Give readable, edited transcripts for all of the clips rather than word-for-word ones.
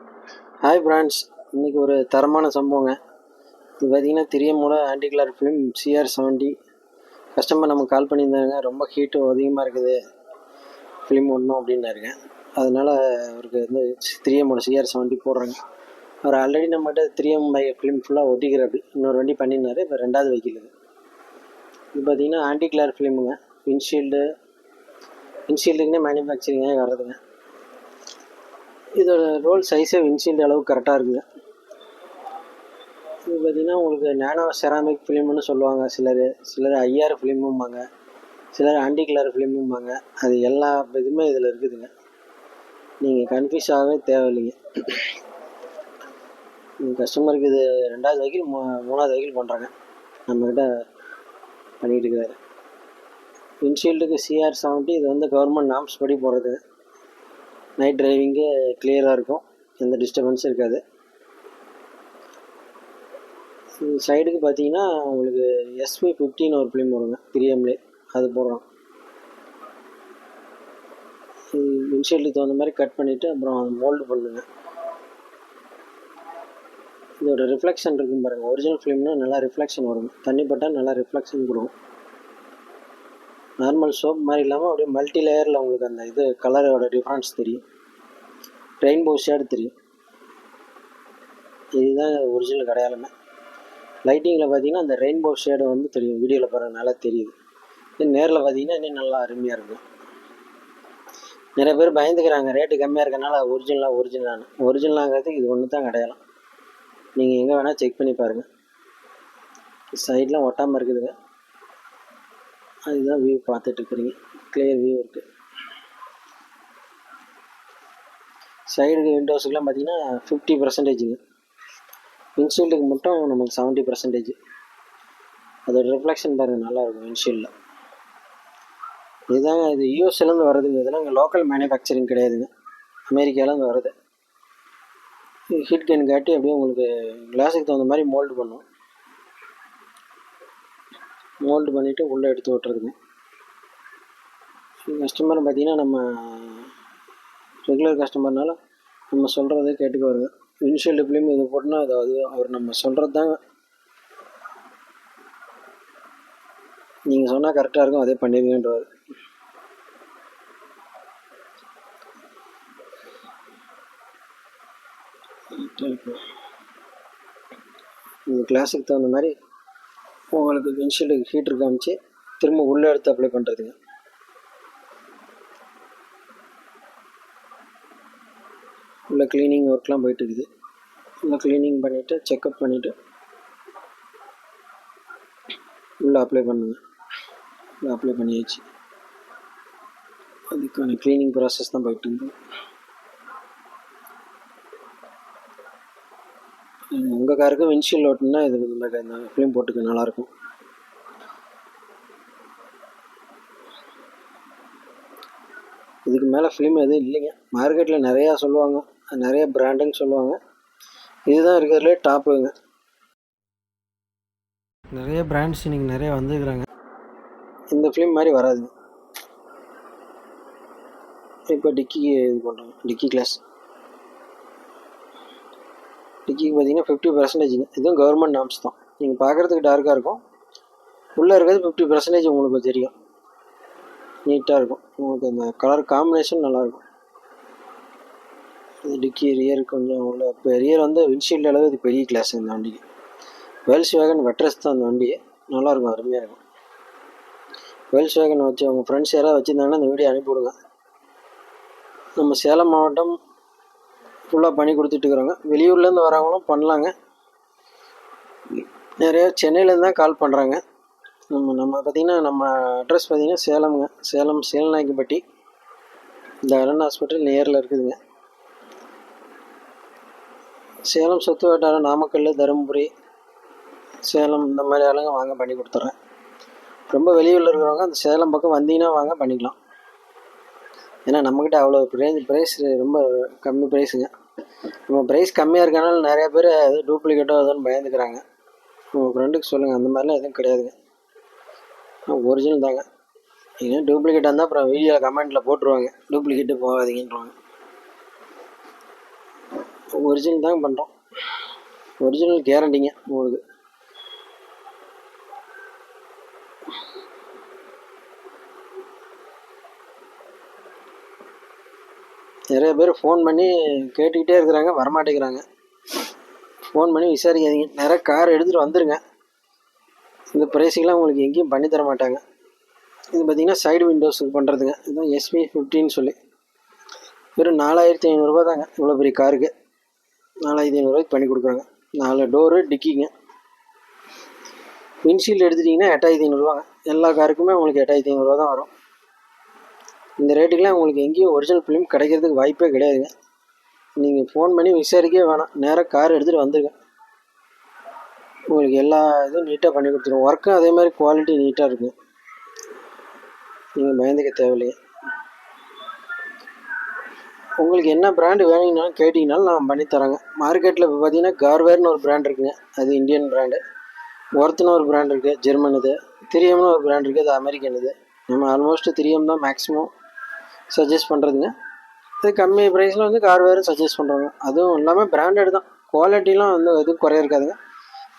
Hi France, இன்றைக்கி ஒரு தரமான சம்பவங்க. இது பார்த்திங்கன்னா திரியமோட ஆன்டி கிளர் ஃபிலிம் CR70. கஸ்டமர் நமக்கு கால் பண்ணியிருந்தாங்க, ரொம்ப ஹீட்டு அதிகமாக இருக்குது, ஃபிலிம் ஒன்றும் அப்படின்னாருங்க. அதனால் அவருக்கு வந்து திரியமோட CR70 போடுறாங்க. அவர் ஆல்ரெடி நம்மகிட்ட திரியம் ஃபிலிம் ஃபுல்லாக ஒட்டிக்கிறாப்படி இன்னொரு வண்டி பண்ணியிருந்தார். இப்போ ரெண்டாவது வைக்கல் இது பார்த்திங்கன்னா ஆன்டி கிளர் ஃபிலிமுங்க. வின்ஷீல்டுக்குன்னே மேனுஃபேக்சரிங்காக வர்றதுங்க. இதோட ரோல் சைஸே வின்ஷீல்டு அளவுக்கு கரெக்டாக இருக்குங்க. இது பார்த்திங்கன்னா உங்களுக்கு நேனோ செராமிக் ஃபிலிம்னு சொல்லுவாங்க. சிலர் ஐஆர் ஃபிலிமும்பாங்க, சிலர் ஆன்டி கிளர் ஃபிலிமும்பாங்க. அது எல்லா இதுவுமே இதில் இருக்குதுங்க. நீங்கள் கன்ஃபியூஸ் ஆகவே தேவையில்லைங்க. கஸ்டமருக்கு இது ரெண்டாவது வெஹிக்கிள் மூணாவது வெஹிக்கிள் பண்ணுறாங்க, நம்மக்கிட்ட பண்ணிகிட்டு இருக்கிறாரு. வின்ஷீல்டுக்கு CR70. இது வந்து கவர்மெண்ட் நாம்ஸ் படி போடுறது. நைட் டிரைவிங்கு கிளியராக இருக்கும், எந்த டிஸ்டர்பன்ஸும் இருக்காது. சைடுக்கு பார்த்தீங்கன்னா உங்களுக்கு SV15 ஒரு ஃபிலிம் வருங்க, திரியம்லே, அது போடுறோம். வின்ஷீல்டுக்கு தகுந்த மாதிரி கட் பண்ணிவிட்டு அப்புறம் மோல்டு பண்ணுங்க. இதோட ரிஃப்ளெக்ஷன் இருக்குன்னு பாருங்கள். ஒரிஜினல் ஃபிலிம்னா நல்லா ரிஃப்ளெக்ஷன் வரும், தண்ணி பட்டால் நல்லா ரிஃப்ளெக்ஷன் கொடுக்கும். நார்மல் சோப் மாதிரி இல்லாமல் அப்படியே மல்டி லேயரில் உங்களுக்கு அந்த இது கலரோட டிஃப்ரென்ஸ் தெரியும், ரெயின்போ ஷேடு தெரியும். இதுதான் ஒரிஜினல் கிடையாலுமே. லைட்டிங்கில் பார்த்தீங்கன்னா அந்த ரெயின்போ ஷேடு வந்து தெரியும், வீடியோவில் பாருங்கள் நல்லா தெரியுது. இது நேரில் பார்த்தீங்கன்னா இன்னும் நல்லா அருமையாக இருக்கும். நிறைய பேர் பயந்துக்கிறாங்க ரேட்டு கம்மியாக இருக்கனால ஒரிஜினலாங்கிறது இது ஒன்று தான் கிடையாலாம். நீங்கள் எங்கே வேணால் செக் பண்ணி பாருங்கள். சைட்லாம் ஒட்டாமல் இருக்குதுங்க. அதுதான் வியூ பார்த்துட்ருக்குறீங்க, கிளியர் வியூ இருக்குது. சைடு விண்டோஸுக்கெலாம் பார்த்தீங்கன்னா 50%ங்க. வின்ஷீல்டுக்கு மட்டும் நமக்கு 70%. அதோட ரிஃப்ளெக்ஷன் பாருங்கள் நல்லாயிருக்கும் வின்ஷீல்டில். இதுதாங்க, இது யூஎஸ்லேருந்து வருதுங்க. இதெல்லாம் இங்கே லோக்கல் மேனுஃபேக்சரிங் கிடையாதுங்க, அமெரிக்காவிலேருந்து வருது. ஹீட் கன் காட்டி அப்படியே உங்களுக்கு கிளாஸுக்கு தகுந்த மாதிரி மோல்டு பண்ணும். மோல்டு பண்ணிவிட்டு உள்ளே எடுத்து விட்டுறதுங்க. கஸ்டமர் பார்த்திங்கன்னா நம்ம ரெகுலர் கஸ்டமர்னால நம்ம சொல்கிறதே கேட்டுக்க வருது. வின்ஷீல்டு ஃபிலிம் இது போட்டுனா அது அவர் நம்ம சொல்கிறது தாங்க, நீங்கள் சொன்னால் கரெக்டாக இருக்கும், அதே பண்ணிடுங்கன்றார். இந்த கிளாஸுக்கு தகுந்த மாதிரி உங்களுக்கு வின்ஷீல்டுக்கு ஹீட்ரு காமிச்சு திரும்ப உள்ளே எடுத்து அப்ளை பண்ணுறதுங்க. உள்ள க்ளீனிங் ஒர்க்லாம் போயிட்டு இருக்குது. உள்ள க்ளீனிங் பண்ணிவிட்டு செக்கப் பண்ணிவிட்டு உள்ளே அப்ளை பண்ணுங்க. உள்ளே அப்ளை பண்ணியாச்சு, அதுக்கான க்ளீனிங் ப்ராசஸ் தான் போயிட்டு இருக்குது. உங்கள் காருக்கு வின்ஷீல்டு ஓட்டுனா இது இந்த ஃபிலிம் போட்டுக்க நல்லாயிருக்கும். இதுக்கு மேலே ஃபிலிம் எதுவும் இல்லைங்க. மார்க்கெட்டில் நிறையா சொல்லுவாங்க, நிறைய பிராண்டுன்னு சொல்லுவாங்க. இதுதான் இருக்கிறதுலே டாப்புங்க. நிறைய பிராண்ட்ஸ் இன்றைக்கி நிறைய வந்துருக்குறாங்க. இந்த ஃபிலிம் மாதிரி வராதுங்க. இப்போ டிக்கிக்கு இது பண்ணுறாங்க, டிக்கி கிளாஸ். டிக்கிக்கு பார்த்தீங்கன்னா 50%ங்க. இதுவும் கவர்மெண்ட் நாம்ஸ் தான். நீங்கள் பார்க்குறதுக்கு டார்க்காக இருக்கும், உள்ளே இருக்கிறது 50% உங்களுக்கு தெரியும், நீட்டாக இருக்கும். உங்களுக்கு அந்த கலர் காம்பினேஷன் நல்லாயிருக்கும். இது டிக்கி ரியர் கொஞ்சம் உள்ள, இப்போ ரியர் வந்து வின்ஷீல்டு அளவு இது பெரிய கிளாஸ். இந்த வண்டிக்கு வேல்ஸ் வேகன் வெட்ரஸ் தான் அந்த வண்டி, நல்லாயிருக்கும், அருமையாக இருக்கும். வேல்ஸ் வேகன் வச்சு அவங்க ஃப்ரெண்ட்ஸ் யாராவது வச்சுருந்தாங்கன்னா அந்த வீடியோ அனுப்பிவிடுங்க. நம்ம சேலம் மாவட்டம் ஃபுல்லாக பண்ணி கொடுத்துட்ருக்குறோங்க. வெளியூர்லேருந்து வரவங்களும் பண்ணலாங்க. நிறைய சென்னையிலேருந்து தான் கால் பண்ணுறாங்க. நம்ம பார்த்திங்கன்னா நம்ம அட்ரஸ் பார்த்திங்கன்னா சேலம்ங்க. சேலம் சேலநாயக்கப்பட்டி, இந்த அரண் ஹாஸ்பிட்டல் நேரில் இருக்குதுங்க. சேலம் சுற்று வட்டாரம், நாமக்கல், தருமபுரி, சேலம் இந்த மாதிரி ஆளுங்க வாங்க பண்ணி கொடுத்துட்றேன். ரொம்ப வெளியூரில் இருக்கிறவங்க அந்த சேலம் பக்கம் வந்தீங்கன்னா வாங்க பண்ணிக்கலாம். ஏன்னா நம்மக்கிட்ட அவ்வளோ ப்ரைஸ் ரொம்ப கம்மி ப்ரைஸுங்க. நம்ம ப்ரைஸ் கம்மியாக இருக்கனால நிறைய பேர் அது டூப்ளிகேட்டோ அதுன்னு பயந்துக்கிறாங்க. உங்கள் ஃப்ரெண்டுக்கு சொல்லுங்கள், அந்த மாதிரிலாம் எதுவும் கிடையாதுங்க, ஒரிஜினல் தாங்க. ஏன்னா டூப்ளிகேட்டாக இருந்தால் அப்புறம் வீடியோவில் கமெண்ட்டில் போட்டுருவாங்க, டூப்ளிகேட்டு போகாதீங்கன்றாங்க. ஒரிஜினல் தான் பண்ணுறோம், ஒரிஜினல் கேரண்டிங்க உங்களுக்கு. நிறைய பேர் ஃபோன் பண்ணி கேட்டுக்கிட்டே இருக்கிறாங்க, வரமாட்டேங்கிறாங்க. ஃபோன் பண்ணி விசாரிக்காதீங்க, நிறைய கார் எடுத்துகிட்டு வந்துடுங்க. இந்த ப்ரைஸுக்கெலாம் உங்களுக்கு எங்கேயும் பண்ணி தர மாட்டாங்க. இது பார்த்திங்கன்னா சைடு விண்டோஸுக்கு பண்ணுறதுங்க. இதுதான் SV50 சொல்லி வெறும் 4500 தாங்க. இவ்வளோ பெரிய காருக்கு 4500 பண்ணி கொடுக்குறாங்க. 4 டோரு டிக்கிங்க. விண்ட்ஷீல்டு எடுத்துட்டிங்கன்னா 8500 எல்லா காருக்குமே உங்களுக்கு 8500 தான் வரும். இந்த ரேட்டுக்கெலாம் உங்களுக்கு எங்கேயும் ஒரிஜினல் ஃபிலிம் கிடைக்கிறதுக்கு வாய்ப்பே கிடையாதுங்க. நீங்கள் ஃபோன் பண்ணி விசாரிக்கவே வேணாம், நேராக கார் எடுத்துகிட்டு வந்துடுங்க. உங்களுக்கு எல்லா இதுவும் நீட்டாக பண்ணி கொடுத்துருவோம். ஒர்க்கும் அதே மாதிரி குவாலிட்டி நீட்டாக இருக்கும், நீங்கள் பயந்துக்க தேவையில்லையே. உங்களுக்கு என்ன பிராண்டு வேணுங்கனாலும் கேட்டிங்கனாலும் நான் பண்ணித்தரேங்க. மார்க்கெட்டில் இப்போ பார்த்தீங்கன்னா கார்வேர்னு ஒரு பிராண்ட் இருக்குங்க, அது இந்தியன் பிராண்டு. ஒர்த்துன்னு ஒரு பிராண்ட் இருக்குது, ஜெர்மன். இது 3Mனு ஒரு பிராண்ட் இருக்குது, அது அமெரிக்கன். இது நம்ம ஆல்மோஸ்ட் 3M தான் மேக்ஸிமம் சஜஸ்ட் பண்ணுறதுங்க. அது கம்மி ப்ரைஸில் வந்து கார்வேரும் சஜஸ்ட் பண்ணுறாங்க. அதுவும் எல்லாமே பிராண்டட் தான், குவாலிட்டிலாம் வந்து எதுவும் குறைய இருக்காதுங்க.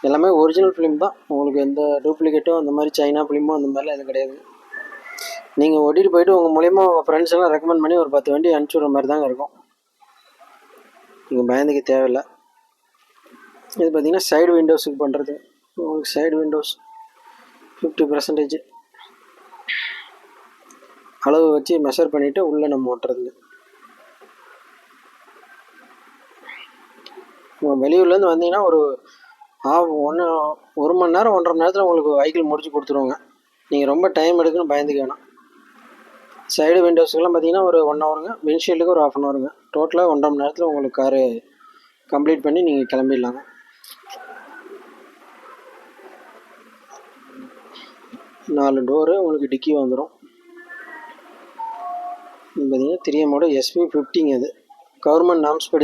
எல்லாமே ஒரிஜினல் ஃபிலிம் தான். உங்களுக்கு எந்த டூப்ளிகேட்டோ அந்த மாதிரி சைனா ஃபிலிமோ அந்த மாதிரிலாம் எதுவும் கிடையாது. நீங்கள் ஓட்டிகிட்டு போயிட்டு உங்கள் மூலிமா உங்கள் ஃப்ரெண்ட்ஸ் எல்லாம் ரெக்கமெண்ட் பண்ணி ஒரு 10 வண்டி அனுப்பிச்சி விட்ற மாதிரி தாங்க இருக்கும். நீங்கள் பயந்துக்க தேவையில்லை. இது பார்த்திங்கன்னா சைடு விண்டோஸுக்கு பண்ணுறது. உங்களுக்கு சைடு விண்டோஸ் 50% அளவு வச்சு மெஷர் பண்ணிவிட்டு உள்ளே நம்ம ஓட்டுறதுங்க. உங்கள் வெளியூர்லேருந்து வந்தீங்கன்னா ஒரு ஒரு மணி நேரம் 1.5 மணி நேரத்தில் உங்களுக்கு வெஹிக்கிள் முடிச்சு கொடுத்துருவோங்க. நீங்கள் ரொம்ப டைம் எடுக்குன்னு பயந்துக்க வேணாம். சைடு விண்டோஸுக்கெல்லாம் பார்த்தீங்கன்னா ஒரு 1 ஹவருங்க, விண்ட்ஷீல்டுக்கு ஒரு 1/2 ஹவருங்க. டோட்டலாக 1.5 மணி நேரத்தில் உங்களுக்கு காரு கம்ப்ளீட் பண்ணி நீங்கள் கிளம்பிடலாங்க. நாலு டோரு உங்களுக்கு டிக்கி வந்துடும். இது பார்த்தீங்கன்னா 3Mோட SV50 அது கவர்மெண்ட் நாம்ஸ் படி